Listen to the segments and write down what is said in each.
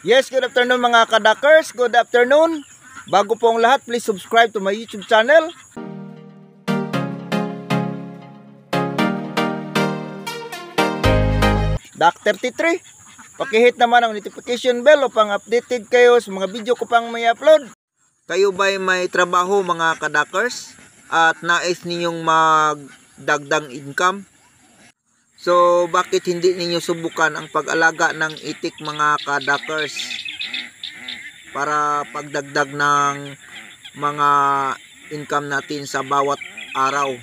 Yes, good afternoon mga kadakers. Good afternoon. Bago po ang lahat, please subscribe to my YouTube channel. Dak33. Pakihit naman ang notification bell upang updated kayo sa mga video ko pang may upload. Kayo ba'y may trabaho mga kadakers at nais ninyong magdagdag income? So bakit hindi ninyo subukan ang pag-alaga ng itik mga kadakers para pagdagdag ng mga income natin sa bawat araw?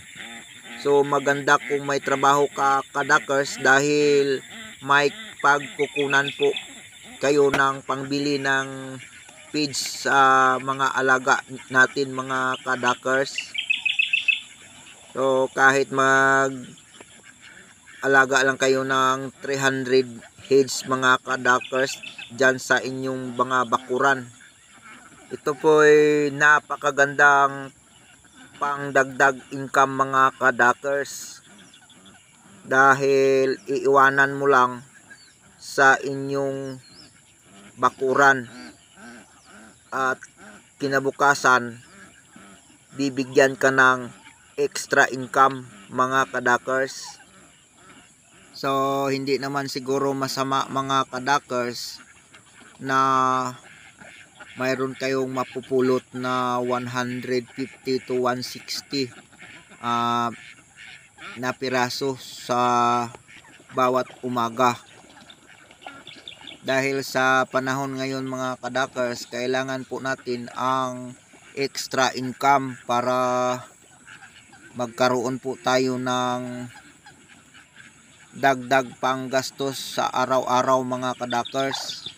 So maganda kung may trabaho ka kadakers dahil may pagkukunan po kayo ng pangbili ng feeds sa mga alaga natin mga kadakers. So kahit alaga lang kayo ng 300 heads mga kadakers dyan sa inyong mga bakuran. Ito po ay napakagandang pangdagdag income mga kadakers dahil iiwanan mo lang sa inyong bakuran at kinabukasan bibigyan ka ng extra income mga kadakers. So hindi naman siguro masama mga kadakers na mayroon kayong mapupulot na 150 to 160 na piraso sa bawat umaga. Dahil sa panahon ngayon mga kadakers, kailangan po natin ang extra income para magkaroon po tayo ng dagdag pang gastos sa araw-araw mga kadakers.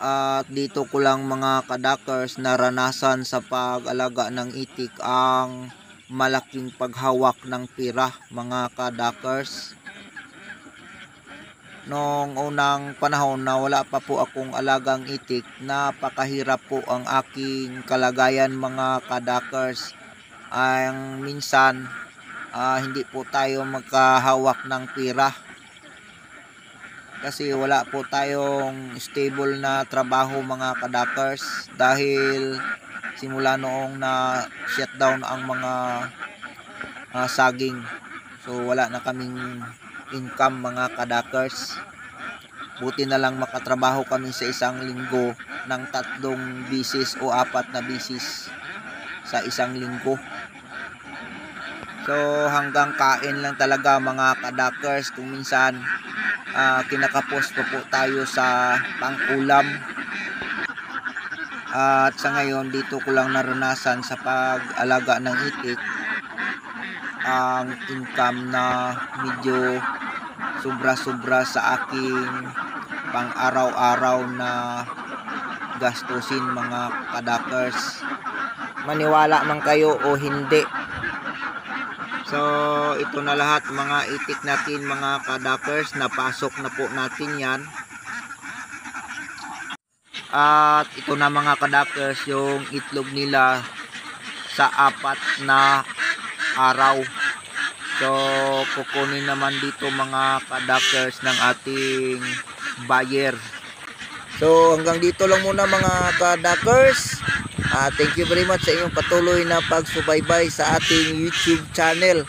At dito ko lang mga kadakers naranasan sa pag-alaga ng itik ang malaking paghawak ng pira mga kadakers. Noong unang panahon na wala pa po akong alagang itik, napakahirap po ang aking kalagayan mga kadakers. Ang minsan hindi po tayo magkahawak ng pira kasi wala po tayong stable na trabaho mga kadakers dahil simula noong na shutdown ang mga saging, so wala na kaming income mga kadakers. Buti na lang makatrabaho kami sa isang linggo ng 3 bisis o 4 na bisis sa isang linggo. So hanggang kain lang talaga mga kadakers, kung minsan kinakapos pa po tayo sa pang-ulam. At sa ngayon dito ko lang naranasan sa pag-alaga ng itik ang income na medyo sobra-sobra sa aking pang-araw-araw na gastusin mga kadakers. Maniwala man kayo o hindi. So ito na lahat mga itik natin mga kadakers, napasok na po natin yan. At ito na mga kadakers yung itlog nila sa 4 na araw. So kukunin naman dito mga kadakers ng ating buyer. So hanggang dito lang muna mga kadakers. Thank you very much sa inyong patuloy na pagsubaybay sa ating YouTube channel.